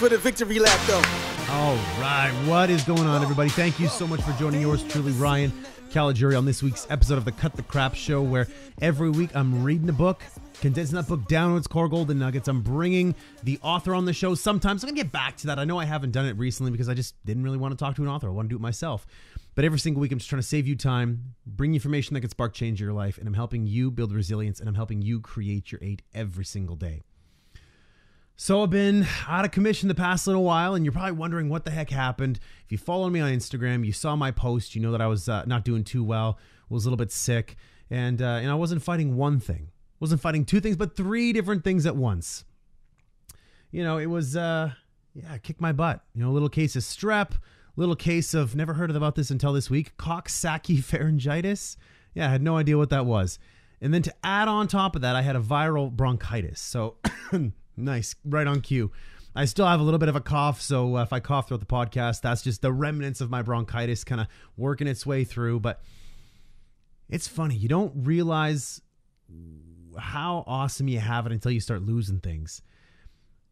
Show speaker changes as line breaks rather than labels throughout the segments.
for the victory lap, though.
All right, what is going on, everybody? Thank you so much for joining yours truly, Ryan Caligiuri, on this week's episode of the Cut the Crap Show, where every week I'm reading a book, condensing that book down to its core golden nuggets. I'm bringing the author on the show. Sometimes I'm going to get back to that. I know I haven't done it recently because I just didn't really want to talk to an author. I want to do it myself. But every single week I'm just trying to save you time, bring you information that can spark change in your life, and I'm helping you build resilience, and I'm helping you create your 8 every single day. So I've been out of commission the past little while, and you're probably wondering what the heck happened. If you follow me on Instagram, you saw my post. You know that I was not doing too well, was a little bit sick, and I wasn't fighting one thing. Wasn't fighting 2 things, but 3 different things at once. You know, it was, kick my butt. You know, a little case of strep, little case of, never heard about this until this week, Coxsackie pharyngitis. Yeah, I had no idea what that was. And then to add on top of that, I had a viral bronchitis. So, nice, right on cue. I still have a little bit of a cough, so if I cough throughout the podcast, that's just the remnants of my bronchitis kind of working its way through. But it's funny, you don't realize how awesome you have it until you start losing things.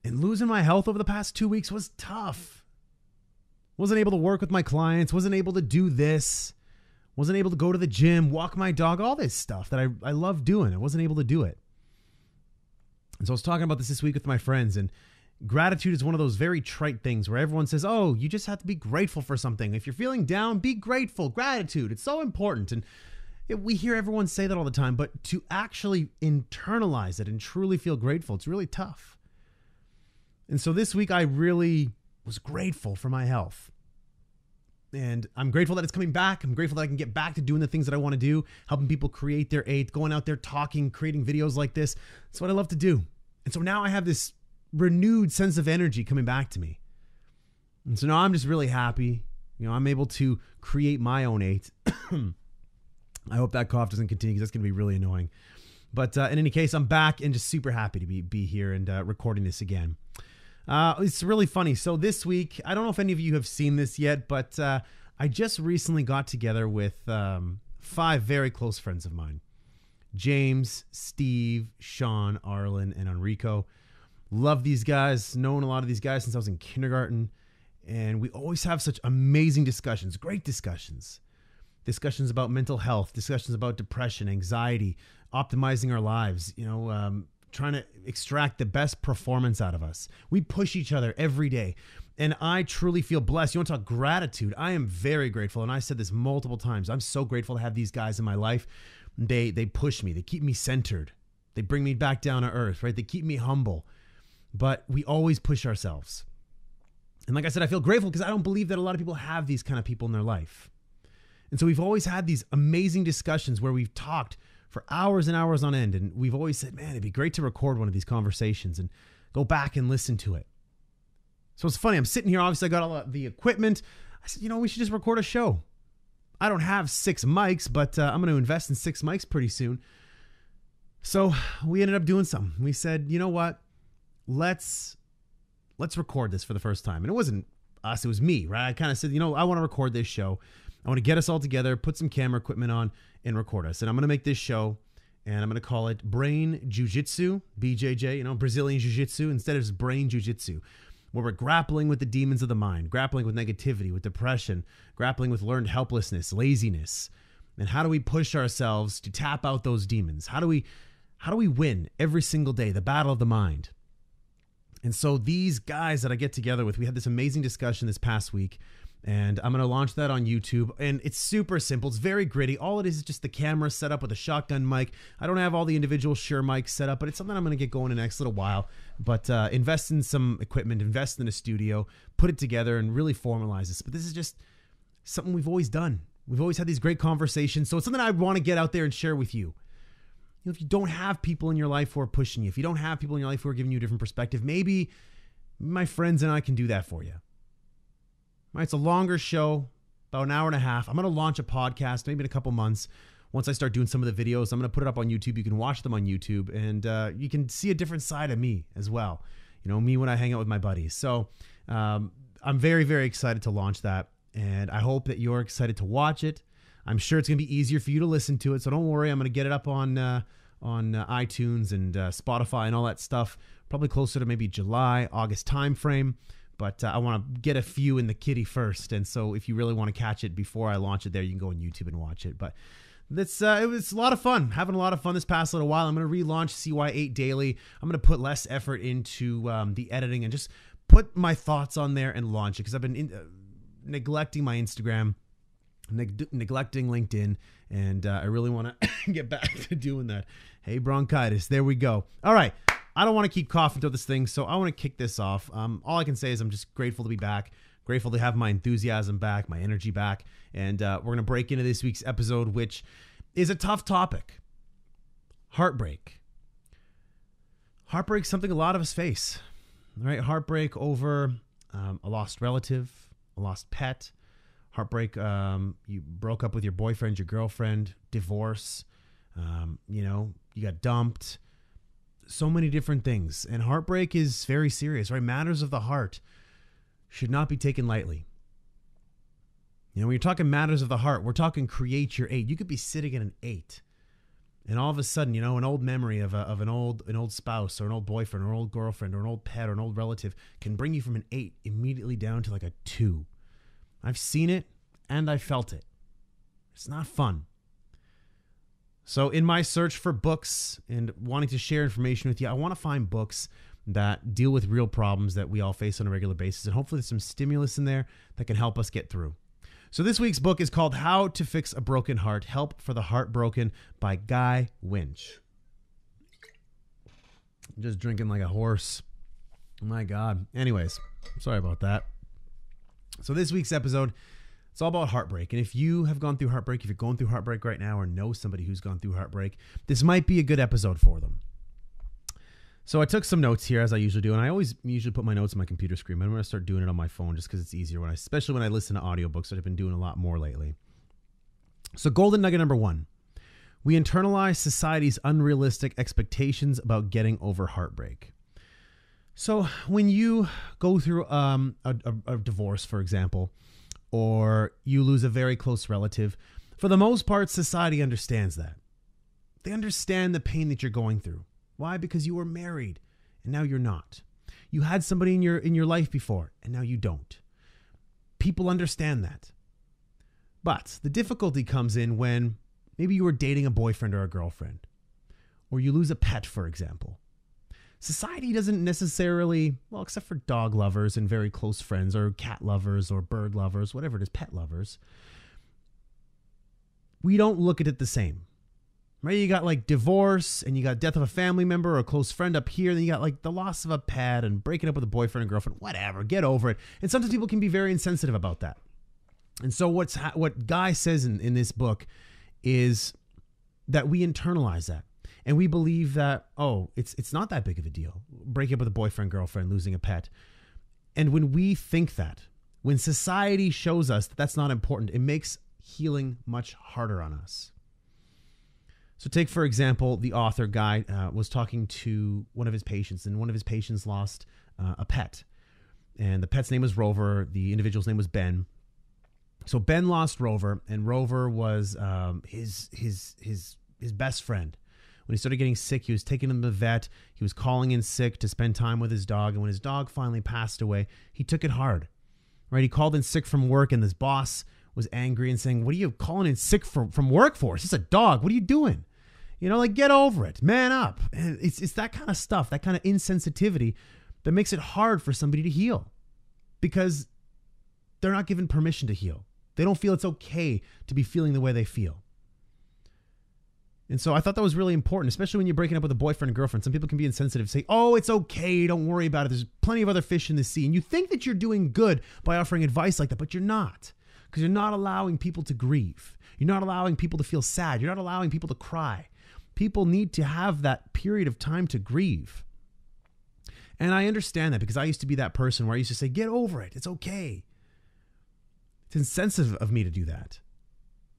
And losing my health over the past 2 weeks was tough. Wasn't able to work with my clients, wasn't able to do this, wasn't able to go to the gym, walk my dog, all this stuff that I love doing. I wasn't able to do it. And so I was talking about this week with my friends, and gratitude is one of those very trite things where everyone says, oh, you just have to be grateful for something. If you're feeling down, be grateful. Gratitude, it's so important. And we hear everyone say that all the time, but to actually internalize it and truly feel grateful, it's really tough. And so this week I really was grateful for my health. And I'm grateful that it's coming back. I'm grateful that I can get back to doing the things that I want to do, helping people create their 8th, going out there talking, creating videos like this. That's what I love to do. And so now I have this renewed sense of energy coming back to me. And so now I'm just really happy. You know, I'm able to create my own 8. I hope that cough doesn't continue because that's going to be really annoying. But in any case, I'm back and just super happy to be here and recording this again. It's really funny. So this week, I don't know if any of you have seen this yet, but I just recently got together with 5 very close friends of mine. James, Steve, Sean, Arlen, and Enrico. Love these guys. Known a lot of these guys since I was in kindergarten. And we always have such amazing discussions, great discussions. Discussions about mental health, discussions about depression, anxiety, optimizing our lives, trying to extract the best performance out of us. We push each other every day. And I truly feel blessed. You want to talk gratitude? I am very grateful. And I said this multiple times. I'm so grateful to have these guys in my life. They push me. They keep me centered. They bring me back down to earth, right? They keep me humble. But we always push ourselves. And like I said, I feel grateful because I don't believe that a lot of people have these kind of people in their life. And so we've always had these amazing discussions where we've talked for hours and hours on end. And we've always said, man, it'd be great to record one of these conversations and go back and listen to it. So it's funny. I'm sitting here. Obviously, I got all the equipment. I said, we should just record a show. I don't have 6 mics, but I'm going to invest in 6 mics pretty soon. So we ended up doing something. We said, you know what? Let's record this for the first time. And it wasn't us. It was me, right? I kind of said, I want to record this show. I want to get us all together, put some camera equipment on, and record us. And I'm going to make this show, and I'm going to call it Brain Jiu-Jitsu, BJJ, Brazilian Jiu-Jitsu, instead of just Brain Jiu-Jitsu, where we're grappling with the demons of the mind, grappling with negativity, with depression, grappling with learned helplessness, laziness. And how do we push ourselves to tap out those demons? How do we win every single day, the battle of the mind? And so these guys that I get together with, we had this amazing discussion this past week. And I'm going to launch that on YouTube. And it's super simple. It's very gritty. All it is just the camera set up with a shotgun mic. I don't have all the individual Shure mics set up, but it's something I'm going to get going in the next little while. But invest in some equipment, invest in a studio, put it together, and really formalize this. But this is just something we've always done. We've always had these great conversations. So it's something I want to get out there and share with you. If you don't have people in your life who are pushing you, if you don't have people in your life who are giving you a different perspective, maybe my friends and I can do that for you. All right, it's a longer show, about an hour and a half. I'm going to launch a podcast maybe in a couple months. Once I start doing some of the videos, I'm going to put it up on YouTube. You can watch them on YouTube, and you can see a different side of me as well. Me when I hang out with my buddies. So I'm very, very excited to launch that, and I hope that you're excited to watch it. I'm sure it's going to be easier for you to listen to it, so don't worry. I'm going to get it up on iTunes and Spotify and all that stuff, probably closer to maybe July, August time frame. But I want to get a few in the kitty first. And so if you really want to catch it before I launch it there, you can go on YouTube and watch it. But it was a lot of fun, having a lot of fun this past little while. I'm going to relaunch CY8 Daily. I'm going to put less effort into the editing and just put my thoughts on there and launch it, because I've been neglecting my Instagram, neglecting LinkedIn, and I really want to get back to doing that. Hey, bronchitis. There we go. All right. I don't want to keep coughing through this thing, so I want to kick this off. All I can say is I'm just grateful to be back, grateful to have my enthusiasm back, my energy back, and we're going to break into this week's episode, which is a tough topic. Heartbreak. Heartbreak's something a lot of us face, right? Heartbreak over a lost relative, a lost pet. Heartbreak, you broke up with your boyfriend, your girlfriend, divorce, you got dumped. So many different things. And heartbreak is very serious, right? Matters of the heart should not be taken lightly. When you're talking matters of the heart, we're talking create your 8. You could be sitting at an 8, and all of a sudden, an old memory of an old spouse or an old boyfriend or an old girlfriend or an old pet or an old relative can bring you from an 8 immediately down to like a 2. I've seen it and I felt it. It's not fun. So in my search for books and wanting to share information with you, I want to find books that deal with real problems that we all face on a regular basis. And hopefully there's some stimulus in there that can help us get through. So this week's book is called How to Fix a Broken Heart, Help for the Heartbroken by Guy Winch. I'm just drinking like a horse. Oh my God. Anyways, sorry about that. So this week's episode, it's all about heartbreak. And if you have gone through heartbreak, if you're going through heartbreak right now or know somebody who's gone through heartbreak, this might be a good episode for them. So I took some notes here, as I usually do, and I usually put my notes on my computer screen, but I'm going to start doing it on my phone just because it's easier, especially when I listen to audiobooks, that I've been doing a lot more lately. So golden nugget number 1, we internalize society's unrealistic expectations about getting over heartbreak. So when you go through a divorce, for example, or you lose a very close relative, for the most part, society understands that. They understand the pain that you're going through. Why? Because you were married and now you're not. You had somebody in your life before and now you don't. People understand that. But the difficulty comes in when maybe you were dating a boyfriend or a girlfriend, or you lose a pet, for example. Society doesn't necessarily, well, except for dog lovers and very close friends, or cat lovers or bird lovers, whatever it is, pet lovers, we don't look at it the same. Right? You got like divorce, and you got death of a family member or a close friend up here. Then you got like the loss of a pet and breaking up with a boyfriend and girlfriend, whatever, get over it. And sometimes people can be very insensitive about that. And so what Guy says in this book is that we internalize that. And we believe that, it's not that big of a deal. Breaking up with a boyfriend, girlfriend, losing a pet. And when we think that, when society shows us that that's not important, it makes healing much harder on us. So take, for example, the author Guy was talking to one of his patients, and one of his patients lost a pet. And the pet's name was Rover. The individual's name was Ben. So Ben lost Rover, and Rover was his best friend. When he started getting sick, he was taking him to the vet. He was calling in sick to spend time with his dog. And when his dog finally passed away, he took it hard. Right? He called in sick from work, and his boss was angry and saying, "What are you calling in sick from work for? It's just a dog. What are you doing? Get over it. Man up." And it's that kind of stuff, that kind of insensitivity that makes it hard for somebody to heal, because they're not given permission to heal. They don't feel it's okay to be feeling the way they feel. And so I thought that was really important, especially when you're breaking up with a boyfriend or girlfriend. Some people can be insensitive, say, it's okay, don't worry about it. There's plenty of other fish in the sea. And you think that you're doing good by offering advice like that, but you're not, because you're not allowing people to grieve. You're not allowing people to feel sad. You're not allowing people to cry. People need to have that period of time to grieve. And I understand that, because I used to be that person where I used to say, get over it. It's okay. It's insensitive of me to do that.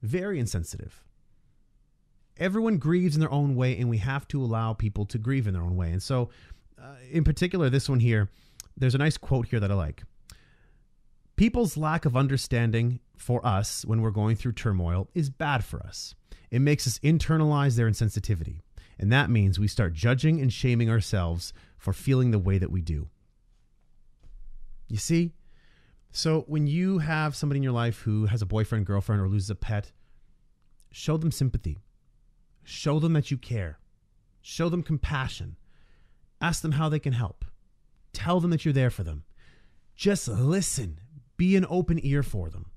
Very insensitive. Everyone grieves in their own way, and we have to allow people to grieve in their own way. And so, in particular, this one here, there's a nice quote here that I like. People's lack of understanding for us when we're going through turmoil is bad for us. It makes us internalize their insensitivity. And that means we start judging and shaming ourselves for feeling the way that we do. You see? So when you have somebody in your life who has a boyfriend, girlfriend, or loses a pet, show them sympathy. Show them that you care. Show them compassion. Ask them how they can help. Tell them that you're there for them. Just listen. Be an open ear for them.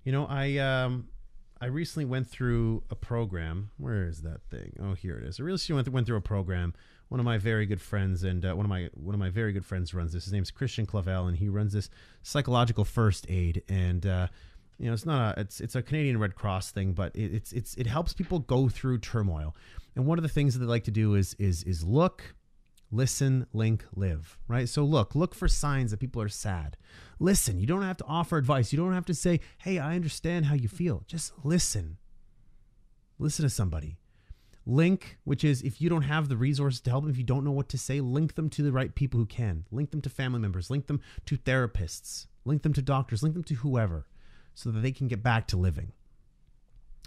You know, I recently went through a program. Where is that thing? Oh, here it is. I recently went through a program. One of my very good friends, and one of my very good friends runs this. His name's Christian Clavel, and he runs this psychological first aid. And you know, it's a Canadian Red Cross thing, but it helps people go through turmoil. And one of the things that they like to do is look, listen, link, live, right? So look for signs that people are sad. Listen. You don't have to offer advice. You don't have to say, hey, I understand how you feel. Just listen. Listen to somebody. Link, which is if you don't have the resources to help them, if you don't know what to say, link them to the right people who can. Link them to family members. Link them to therapists. Link them to doctors. Link them to whoever so that they can get back to living.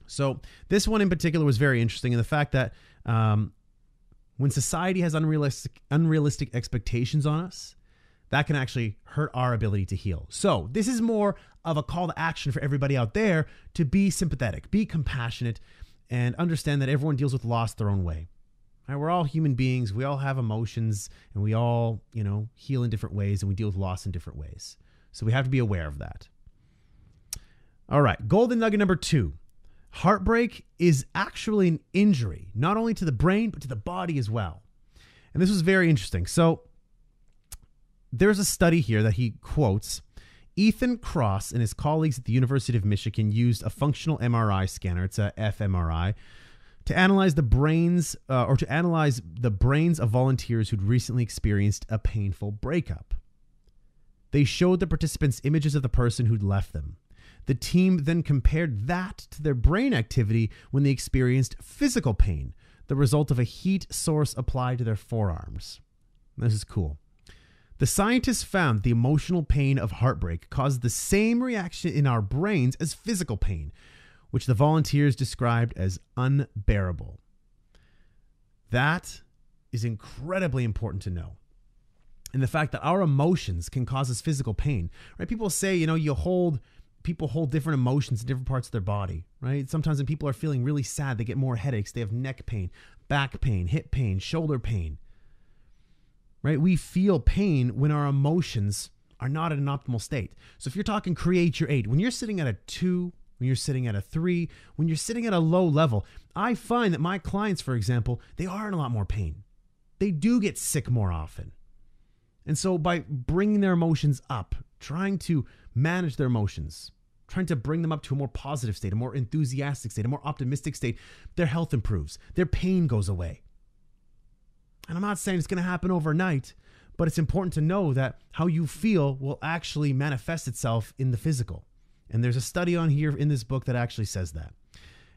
So this one in particular was very interesting in the fact that when society has unrealistic expectations on us, that can actually hurt our ability to heal. So this is more of a call to action for everybody out there to be sympathetic, be compassionate, and understand that everyone deals with loss their own way. Right? We're all human beings. We all have emotions, and we all, heal in different ways, and we deal with loss in different ways. So we have to be aware of that. All right, golden nugget number 2. Heartbreak is actually an injury, not only to the brain, but to the body as well. And this was very interesting. So there's a study here that he quotes. Ethan Cross and his colleagues at the University of Michigan used a functional MRI scanner, it's a fMRI, to analyze the brains of volunteers who'd recently experienced a painful breakup. They showed the participants images of the person who'd left them. The team then compared that to their brain activity when they experienced physical pain, the result of a heat source applied to their forearms. This is cool. The scientists found the emotional pain of heartbreak caused the same reaction in our brains as physical pain, which the volunteers described as unbearable. That is incredibly important to know. And the fact that our emotions can cause us physical pain, right? People say, people hold different emotions in different parts of their body, right? Sometimes when people are feeling really sad, they get more headaches. They have neck pain, back pain, hip pain, shoulder pain, right? We feel pain when our emotions are not in an optimal state. So if you're talking create your 8, when you're sitting at a 2, when you're sitting at a 3, when you're sitting at a low level, I find that my clients, for example, they are in a lot more pain. They do get sick more often. And so by bringing their emotions up, trying to manage their emotions, trying to bring them up to a more positive state, a more enthusiastic state, a more optimistic state, their health improves, their pain goes away. And I'm not saying it's going to happen overnight, but it's important to know that how you feel will actually manifest itself in the physical. And there's a study on here in this book that actually says that.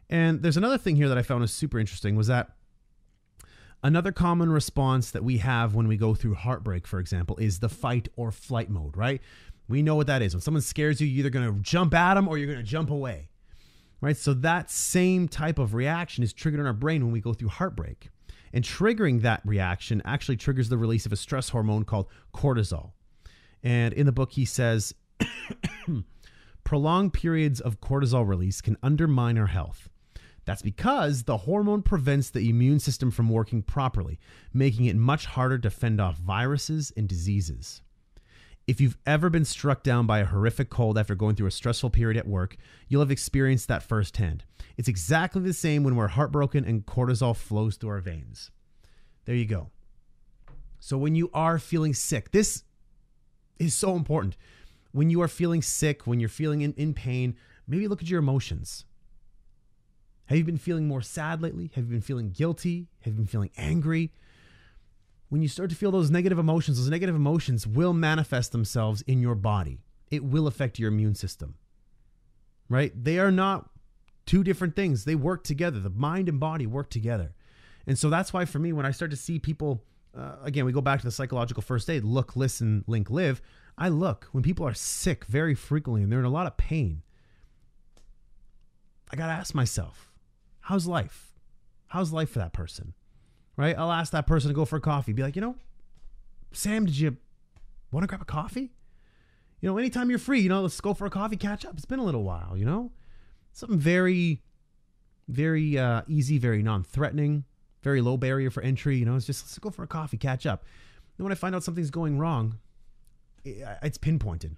And there's another thing here that I found was super interesting was that another common response that we have when we go through heartbreak, for example, is the fight or flight mode, right? We know what that is. When someone scares you, you're either going to jump at them or you're going to jump away, right? So that same type of reaction is triggered in our brain when we go through heartbreak. And triggering that reaction actually triggers the release of a stress hormone called cortisol. And in the book, he says, prolonged periods of cortisol release can undermine our health. That's because the hormone prevents the immune system from working properly, making it much harder to fend off viruses and diseases. If you've ever been struck down by a horrific cold after going through a stressful period at work, you'll have experienced that firsthand. It's exactly the same when we're heartbroken and cortisol flows through our veins. There you go. So when you are feeling sick, this is so important. When you are feeling sick, when you're feeling in pain, maybe look at your emotions. Have you been feeling more sad lately? Have you been feeling guilty? Have you been feeling angry? When you start to feel those negative emotions will manifest themselves in your body. It will affect your immune system, right? They are not two different things. They work together. The mind and body work together. And so that's why for me, when I start to see people, again, we go back to the psychological first aid, look, listen, link, live. I look when people are sick very frequently and they're in a lot of pain. I got to ask myself, how's life? How's life for that person? Right? I'll ask that person to go for a coffee. Be like, Sam, did you want to grab a coffee? Anytime you're free, let's go for a coffee, catch up. It's been a little while, Something very, very easy, very non-threatening, very low barrier for entry. It's just, let's go for a coffee, catch up. And when I find out something's going wrong, it's pinpointed.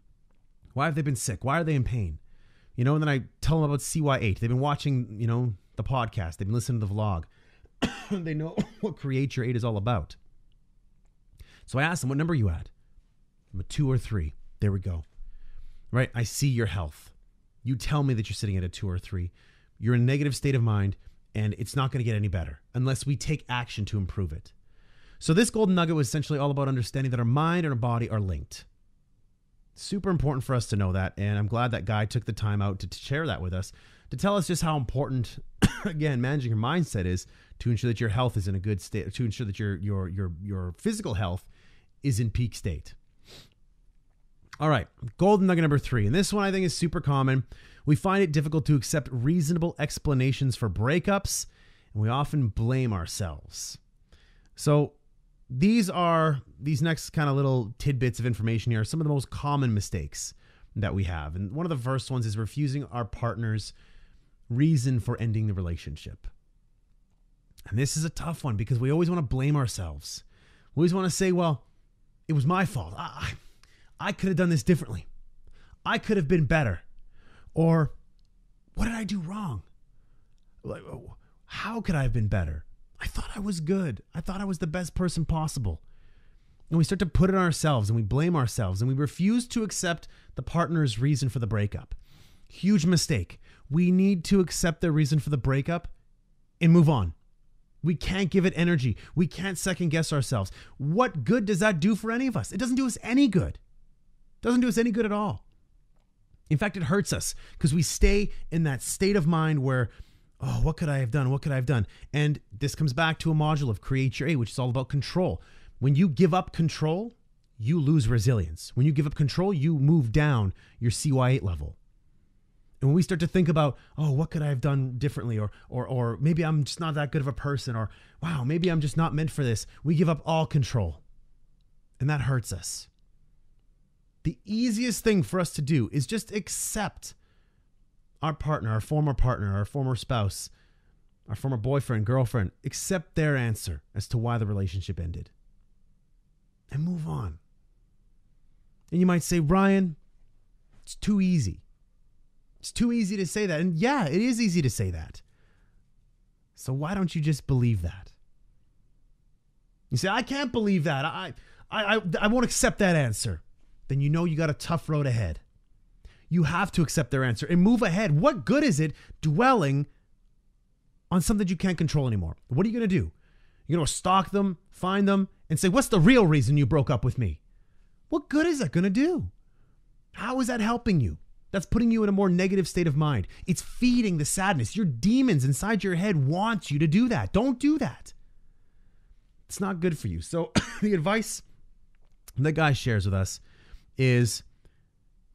Why have they been sick? Why are they in pain? And then I tell them about CY8. They've been watching, the podcast. They've been listening to the vlog. They know what Create Your 8 is all about. So I asked them, what number are you at? I'm a 2 or 3. There we go. Right? I see your health. You tell me that you're sitting at a 2 or 3. You're in a negative state of mind, and it's not going to get any better unless we take action to improve it. So this golden nugget was essentially all about understanding that our mind and our body are linked. Super important for us to know that, and I'm glad that guy took the time out to share that with us, to tell us just how important, again, managing your mindset is to ensure that your health is in a good state, to ensure that your physical health is in peak state. All right, golden nugget number 3, and this one I think is super common. We find it difficult to accept reasonable explanations for breakups, and we often blame ourselves. So these next kind of little tidbits of information here are some of the most common mistakes that we have. And one of the first ones is refusing our partner's reason for ending the relationship. And this is a tough one because we always want to blame ourselves. We always want to say, well, it was my fault. I could have done this differently. I could have been better. Or what did I do wrong? How could I have been better? I thought I was good. I thought I was the best person possible. And we start to put it on ourselves and we blame ourselves and we refuse to accept the partner's reason for the breakup. Huge mistake. We need to accept their reason for the breakup and move on. We can't give it energy. We can't second guess ourselves. What good does that do for any of us? It doesn't do us any good. It doesn't do us any good at all. In fact, it hurts us because we stay in that state of mind where, oh, what could I have done? What could I have done? And this comes back to a module of Create Your 8, which is all about control. When you give up control, you lose resilience. When you give up control, you move down your CY8 level. And when we start to think about, oh, what could I have done differently? Or maybe I'm just not that good of a person. Or, wow, maybe I'm just not meant for this. We give up all control. And that hurts us. The easiest thing for us to do is just accept our partner, our former spouse, our former boyfriend, girlfriend, accept their answer as to why the relationship ended. And move on. And you might say, Ryan, it's too easy. It's too easy to say that. And yeah, it is easy to say that. So why don't you just believe that? You say, I can't believe that. I won't accept that answer. Then you know you got a tough road ahead. You have to accept their answer and move ahead. What good is it dwelling on something you can't control anymore? What are you going to do? You're going to stalk them, find them, and say, what's the real reason you broke up with me? What good is that going to do? How is that helping you? That's putting you in a more negative state of mind. It's feeding the sadness. Your demons inside your head want you to do that. Don't do that. It's not good for you. So the advice that guy shares with us is,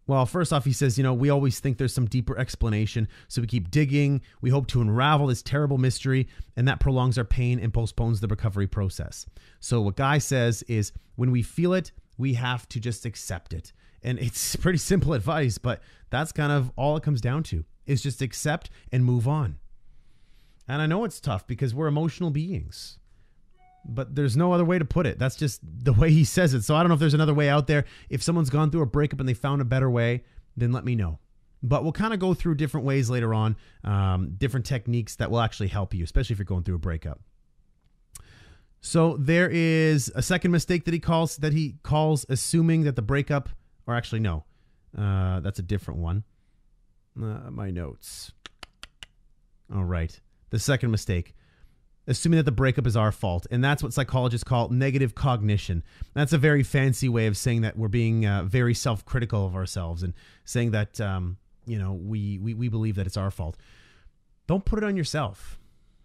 well, first off, he says, we always think there's some deeper explanation. So we keep digging. We hope to unravel this terrible mystery, and that prolongs our pain and postpones the recovery process. So what Guy says is when we feel it, we have to just accept it. And it's pretty simple advice, but that's kind of all it comes down to, is just accept and move on. And I know it's tough because we're emotional beings, but there's no other way to put it. That's just the way he says it. So I don't know if there's another way out there. If someone's gone through a breakup and they found a better way, then let me know. But we'll kind of go through different ways later on, different techniques that will actually help you, especially if you're going through a breakup. So there is a second mistake that he calls assuming that the breakup, or actually no, that's a different one. My notes. All right. The second mistake, assuming that the breakup is our fault. And that's what psychologists call negative cognition. That's a very fancy way of saying that we're being very self-critical of ourselves and saying that, we believe that it's our fault. Don't put it on yourself,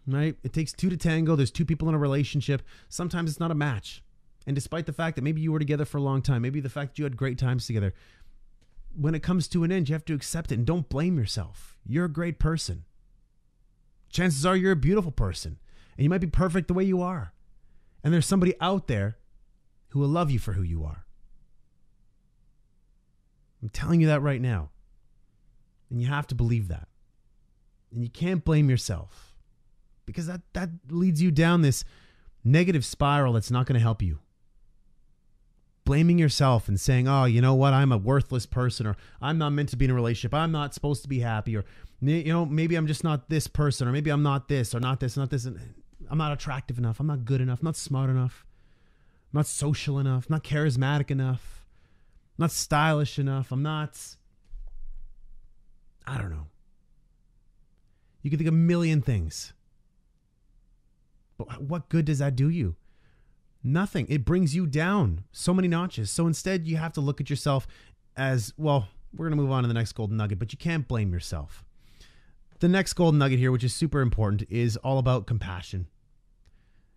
right? It takes two to tango. There's two people in a relationship. Sometimes it's not a match. And despite the fact that maybe you were together for a long time, maybe the fact that you had great times together, when it comes to an end, you have to accept it and don't blame yourself. You're a great person. Chances are you're a beautiful person. And you might be perfect the way you are. And there's somebody out there who will love you for who you are. I'm telling you that right now. And you have to believe that. And you can't blame yourself, because that leads you down this negative spiral that's not going to help you. Blaming yourself and saying, oh, you know what, I'm a worthless person, or I'm not meant to be in a relationship, I'm not supposed to be happy, or, you know, maybe I'm just not this person, or maybe I'm not this, or not this, not this, and I'm not attractive enough, I'm not good enough, I'm not smart enough, I'm not social enough, I'm not charismatic enough, I'm not stylish enough, I don't know. You can think of a million things. But what good does that do you? Nothing. It brings you down so many notches. So instead, you have to look at yourself as, well, we're going to move on to the next golden nugget, but you can't blame yourself. The next golden nugget here, which is super important, is all about compassion.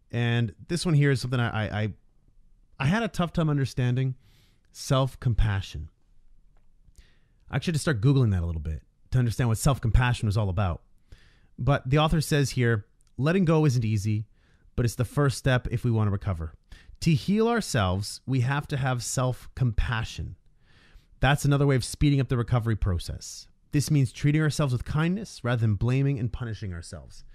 And this one here is something I had a tough time understanding. Self-compassion. I actually had to start Googling that a little bit to understand what self-compassion was all about. But the author says here, letting go isn't easy, but it's the first step if we want to recover. To heal ourselves, we have to have self-compassion. That's another way of speeding up the recovery process. This means treating ourselves with kindness rather than blaming and punishing ourselves.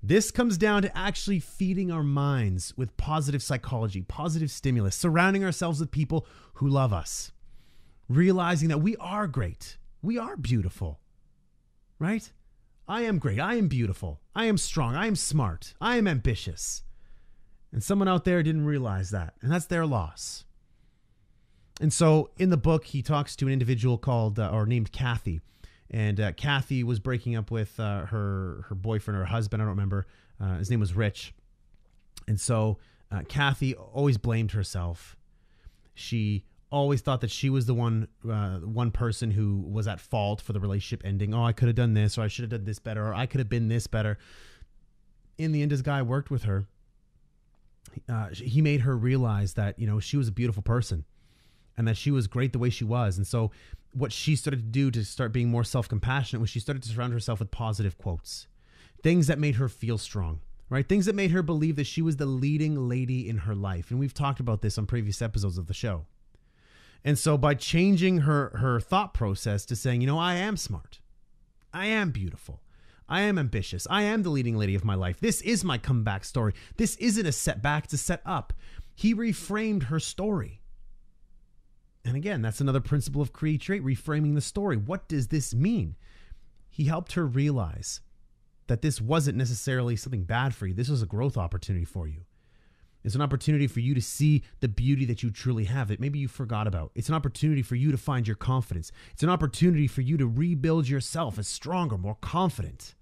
This comes down to actually feeding our minds with positive psychology, positive stimulus, surrounding ourselves with people who love us, realizing that we are great, we are beautiful, right? I am great. I am beautiful. I am strong. I am smart. I am ambitious. And someone out there didn't realize that, and that's their loss. And so in the book, he talks to an individual called or named Kathy. And Kathy was breaking up with her boyfriend or husband. I don't remember. His name was Rich. And so Kathy always blamed herself. She always thought that she was the one person who was at fault for the relationship ending. Oh, I could have done this, or I should have done this better, or I could have been this better. In the end, this guy worked with her. He made her realize that, you know, she was a beautiful person and that she was great the way she was. And so what she started to do to start being more self-compassionate was she started to surround herself with positive quotes, things that made her feel strong, right? Things that made her believe that she was the leading lady in her life. And we've talked about this on previous episodes of the show. And so by changing her thought process to saying, you know, I am smart, I am beautiful, I am ambitious, I am the leading lady of my life, this is my comeback story, this isn't a setback, it's a set up. He reframed her story. And again, that's another principle of Create, reframing the story. What does this mean? He helped her realize that this wasn't necessarily something bad for you. This was a growth opportunity for you. It's an opportunity for you to see the beauty that you truly have that maybe you forgot about. It's an opportunity for you to find your confidence. It's an opportunity for you to rebuild yourself as stronger, more confident.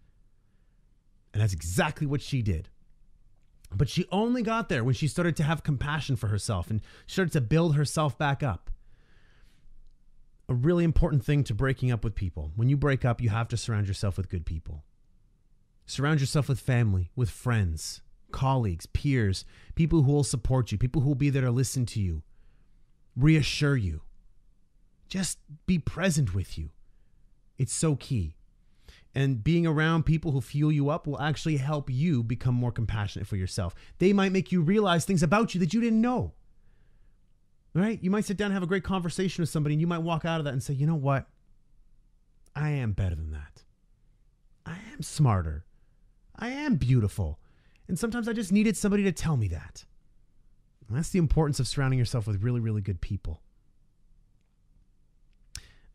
And that's exactly what she did. But she only got there when she started to have compassion for herself and started to build herself back up. A really important thing to breaking up with people. When you break up, you have to surround yourself with good people. Surround yourself with family, with friends, colleagues, peers, people who will support you, people who will be there to listen to you, reassure you, just be present with you. It's so key. And being around people who fuel you up will actually help you become more compassionate for yourself. They might make you realize things about you that you didn't know. Right? You might sit down and have a great conversation with somebody and you might walk out of that and say, you know what? I am better than that. I am smarter. I am beautiful. And sometimes I just needed somebody to tell me that. And that's the importance of surrounding yourself with really, really good people.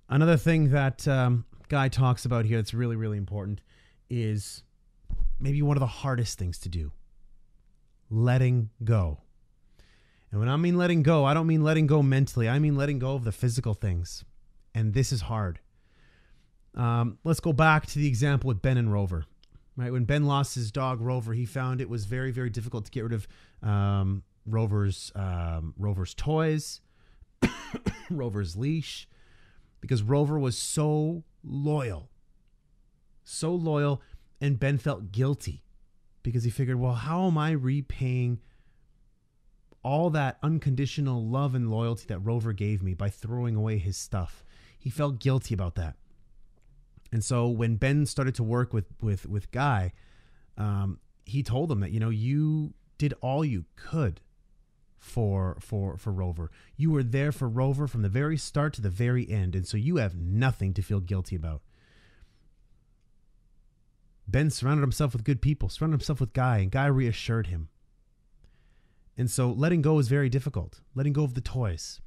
Another thing that Guy talks about here that's really, really important is maybe one of the hardest things to do. Letting go. And when I mean letting go, I don't mean letting go mentally. I mean letting go of the physical things. And this is hard. Let's go back to the example with Ben and Rover. Right, when Ben lost his dog Rover, he found it was very, very difficult to get rid of Rover's toys, Rover's leash, because Rover was so loyal, and Ben felt guilty because he figured, well, how am I repaying all that unconditional love and loyalty that Rover gave me by throwing away his stuff? He felt guilty about that. And so when Ben started to work with Guy, he told him that, you know, you did all you could for Rover. You were there for Rover from the very start to the very end, and so you have nothing to feel guilty about. Ben surrounded himself with good people, surrounded himself with Guy, and Guy reassured him. And so letting go is very difficult. Letting go of the toys,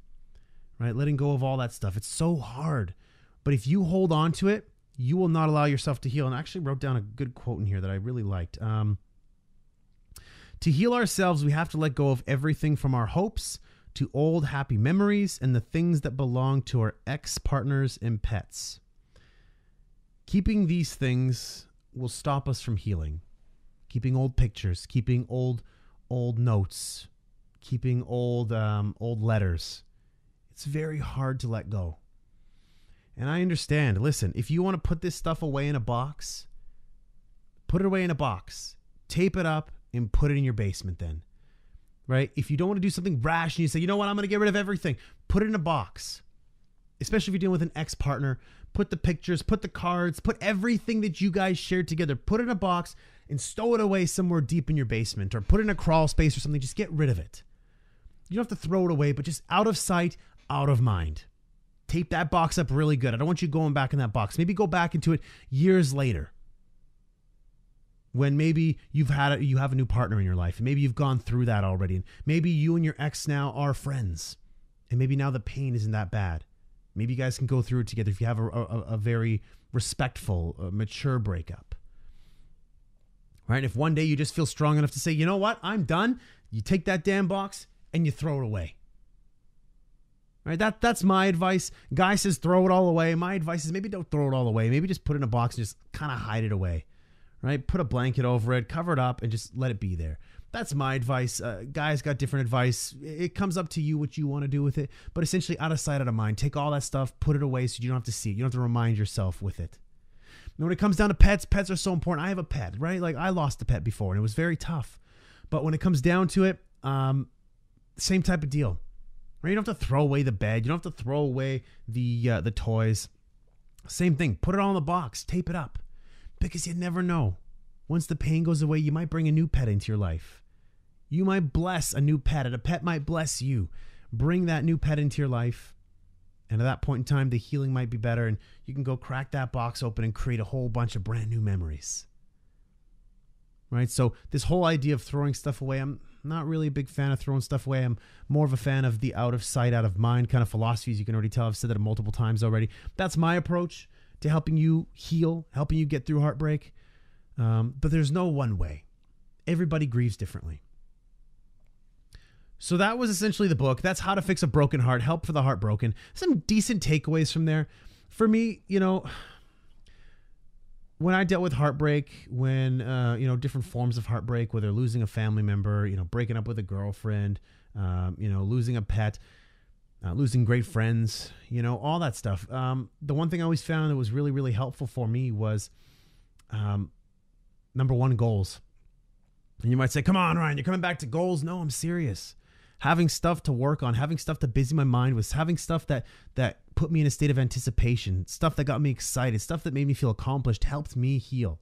right? Letting go of all that stuff. It's so hard. But if you hold on to it, you will not allow yourself to heal. And I actually wrote down a good quote in here that I really liked. To heal ourselves, we have to let go of everything from our hopes to old happy memories and the things that belong to our ex-partners and pets. Keeping these things will stop us from healing. Keeping old pictures, keeping old notes, keeping old letters. It's very hard to let go. And I understand. Listen, if you want to put this stuff away in a box, put it away in a box. Tape it up and put it in your basement then. Right? If you don't want to do something rash and you say, you know what, I'm going to get rid of everything, put it in a box. Especially if you're dealing with an ex-partner, put the pictures, put the cards, put everything that you guys shared together, put it in a box and stow it away somewhere deep in your basement, or put it in a crawl space or something. Just get rid of it. You don't have to throw it away, but just out of sight, out of mind. Tape that box up really good. I don't want you going back in that box. Maybe go back into it years later, when maybe you have a new partner in your life, and maybe you've gone through that already, and maybe you and your ex now are friends, and maybe now the pain isn't that bad. Maybe you guys can go through it together if you have a very respectful, mature breakup. Right? If one day you just feel strong enough to say, you know what, I'm done, you take that damn box and you throw it away. Right? That's my advice. Guy says throw it all away. My advice is maybe don't throw it all away. Maybe just put it in a box and just kind of hide it away. Right? Put a blanket over it, cover it up, and just let it be there. That's my advice. Guys got different advice. It comes up to you what you want to do with it. But essentially, out of sight, out of mind. Take all that stuff, put it away so you don't have to see it. You don't have to remind yourself with it. And when it comes down to pets, pets are so important. I have a pet, right? Like, I lost a pet before, and it was very tough. But when it comes down to it, same type of deal. Right? You don't have to throw away the bed. You don't have to throw away the toys. Same thing. Put it all in the box. Tape it up. Because you never know. Once the pain goes away, you might bring a new pet into your life. You might bless a new pet, and a pet might bless you. Bring that new pet into your life, and at that point in time, the healing might be better, and you can go crack that box open and create a whole bunch of brand new memories. Right? So this whole idea of throwing stuff away, I'm not really a big fan of throwing stuff away. I'm more of a fan of the out of sight, out of mind kind of philosophies. You can already tell I've said that multiple times already. That's my approach to helping you heal, helping you get through heartbreak. But there's no one way. Everybody grieves differently. So that was essentially the book. That's How to Fix a Broken Heart, Help for the Heartbroken. Some decent takeaways from there. For me, when I dealt with heartbreak, when, different forms of heartbreak, whether losing a family member, breaking up with a girlfriend, losing a pet, losing great friends, all that stuff. The one thing I always found that was really, really helpful for me was, number one, goals. And you might say, come on, Ryan, you're coming back to goals. No, I'm serious. Having stuff to work on, having stuff to busy my mind with, having stuff that put me in a state of anticipation, stuff that got me excited, stuff that made me feel accomplished, helped me heal.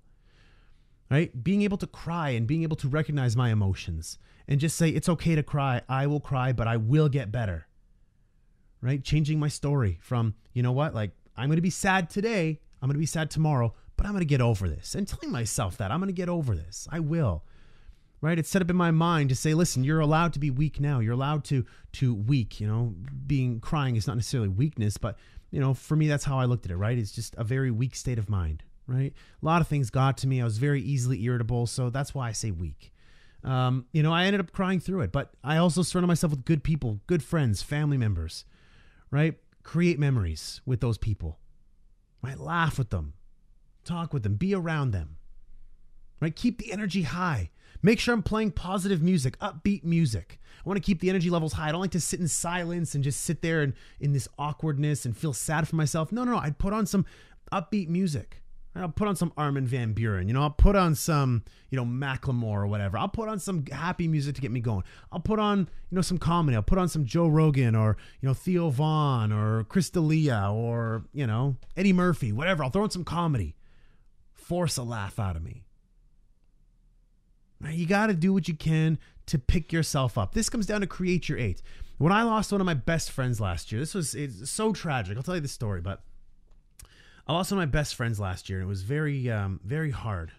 Right? Being able to cry and being able to recognize my emotions and just say, it's okay to cry. I will cry, but I will get better. Right? Changing my story from, I'm going to be sad today. I'm going to be sad tomorrow, but I'm going to get over this. And telling myself that I'm going to get over this. I will. Right? It's set up in my mind to say, listen, you're allowed to be weak now. You're allowed to weak, crying is not necessarily weakness, but, for me, that's how I looked at it, right? It's just a very weak state of mind, right? A lot of things got to me. I was very easily irritable. So that's why I say weak. I ended up crying through it, but I also surrounded myself with good people, good friends, family members, right? Create memories with those people, right? Laugh with them, talk with them, be around them, right? Keep the energy high. Make sure I'm playing positive music, upbeat music. I want to keep the energy levels high. I don't like to sit in silence and just sit there in this awkwardness and feel sad for myself. No. I'd put on some upbeat music. I'll put on some Armin van Buuren. I'll put on some, Macklemore or whatever. I'll put on some happy music to get me going. I'll put on, some comedy. I'll put on some Joe Rogan or, Theo Vaughn or Chris D'Elia or, Eddie Murphy, whatever. I'll throw in some comedy. Force a laugh out of me. You got to do what you can to pick yourself up. This comes down to create your 8. When I lost one of my best friends last year, it's so tragic. I'll tell you the story, but I lost one of my best friends last year, and it was very, very hard.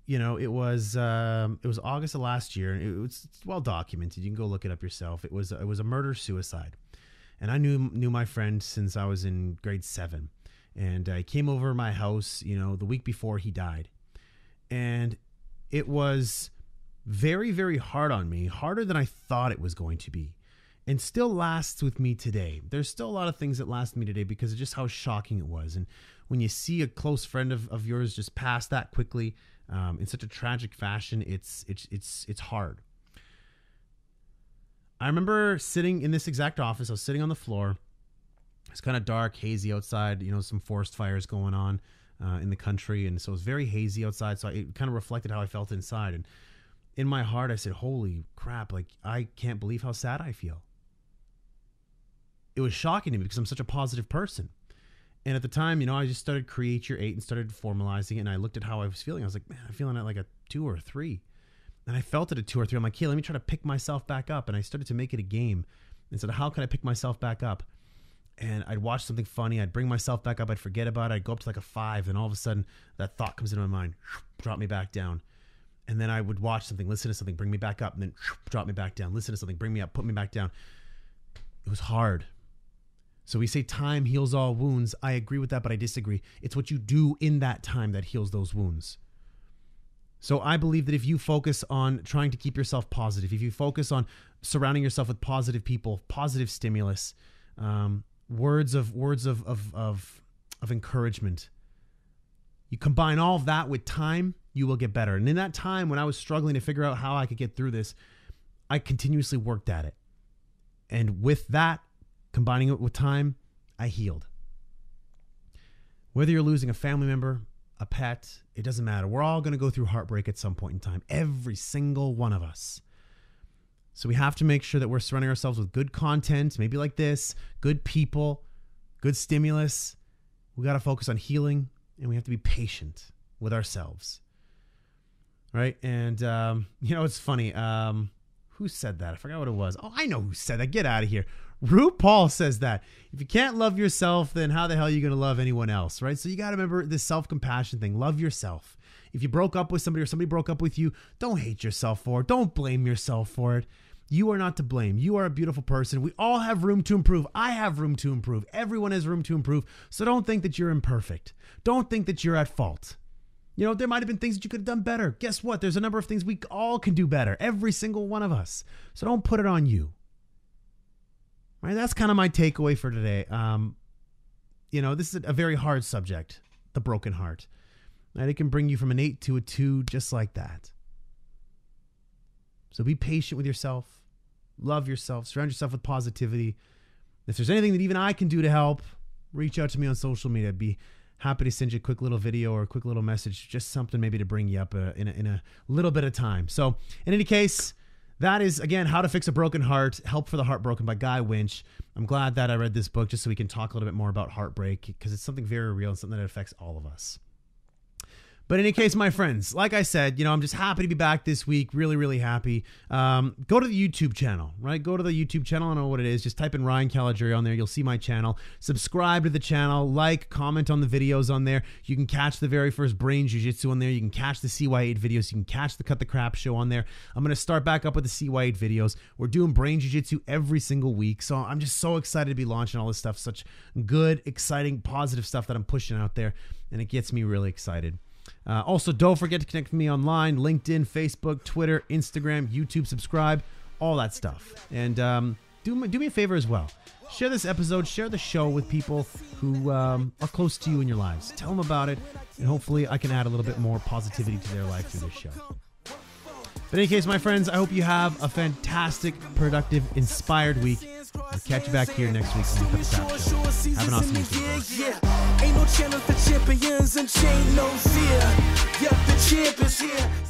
It was August of last year, and it's well documented. You can go look it up yourself. It was a murder-suicide, and I knew my friend since I was in grade 7, and he came over my house, the week before he died, and it was very, very hard on me, harder than I thought it was going to be, and still lasts with me today. There's still a lot of things that last me today because of just how shocking it was, and when you see a close friend of yours just pass that quickly, in such a tragic fashion, it's hard. I remember sitting in this exact office. I was sitting on the floor. It's kind of dark, hazy outside. Some forest fires going on in the country, and so it was very hazy outside. So it kind of reflected how I felt inside. And in my heart, I said, "Holy crap! Like, I can't believe how sad I feel." It was shocking to me because I'm such a positive person. And at the time, I just started Create Your 8 and started formalizing it. And I looked at how I was feeling. I was like, man, I'm feeling at like a 2 or a 3. And I felt it at 2 or 3. I'm like, hey, let me try to pick myself back up. And I started to make it a game. And said, how can I pick myself back up? And I'd watch something funny. I'd bring myself back up. I'd forget about it. I'd go up to like a 5. And all of a sudden, that thought comes into my mind, drop me back down. And then I would watch something, listen to something, bring me back up. And then drop me back down. Listen to something, bring me up, put me back down. It was hard. So we say time heals all wounds. I agree with that, but I disagree. It's what you do in that time that heals those wounds. So I believe that if you focus on trying to keep yourself positive, if you focus on surrounding yourself with positive people, positive stimulus, words of encouragement, you combine all of that with time, you will get better. And in that time when I was struggling to figure out how I could get through this, I continuously worked at it. And with that, combining it with time, I healed. Whether you're losing a family member, a pet, it doesn't matter. We're all going to go through heartbreak at some point in time. Every single one of us. So we have to make sure that we're surrounding ourselves with good content, maybe like this, good people, good stimulus. We got to focus on healing, and we have to be patient with ourselves. Right? And, it's funny. Who said that? I forgot what it was. Oh, I know who said that. Get out of here. RuPaul says that. If you can't love yourself, then how the hell are you going to love anyone else, right? So you got to remember this self-compassion thing. Love yourself. If you broke up with somebody or somebody broke up with you, don't hate yourself for it. Don't blame yourself for it. You are not to blame. You are a beautiful person. We all have room to improve. I have room to improve. Everyone has room to improve. So don't think that you're imperfect. Don't think that you're at fault. There might have been things that you could have done better. Guess what? There's a number of things we all can do better. Every single one of us. So don't put it on you. Right? That's kind of my takeaway for today. This is a very hard subject, the broken heart. And it can bring you from an 8 to a 2 just like that. So be patient with yourself. Love yourself. Surround yourself with positivity. If there's anything that even I can do to help, reach out to me on social media. I'd be happy to send you a quick little video or a quick little message, just something maybe to bring you up in a little bit of time. So in any case, that is, again, How to Fix a Broken Heart, Help for the Heartbroken by Guy Winch. I'm glad that I read this book just so we can talk a little bit more about heartbreak because it's something very real and something that affects all of us. But in any case, my friends, like I said, I'm just happy to be back this week. Really, really happy. Go to the YouTube channel, right? Go to the YouTube channel. I don't know what it is. Just type in Ryan Caligiuri on there. You'll see my channel. Subscribe to the channel. Like, comment on the videos on there. You can catch the very first Brain Jiu-Jitsu on there. You can catch the CY8 videos. You can catch the Cut the Crap show on there. I'm going to start back up with the CY8 videos. We're doing Brain Jiu-Jitsu every single week. So I'm just so excited to be launching all this stuff. Such good, exciting, positive stuff that I'm pushing out there. And it gets me really excited. Also, don't forget to connect with me online, LinkedIn, Facebook, Twitter, Instagram, YouTube, subscribe, all that stuff. And do me a favor as well. Share this episode, share the show with people who are close to you in your lives. Tell them about it, and hopefully I can add a little bit more positivity to their life through this show. But in any case, my friends, I hope you have a fantastic, productive, inspired week. I'll catch you back here next week on the Cut the Crap Show. Have an awesome weekend. Ain't no channel for champions and chain no fear. Yep, the champ is here.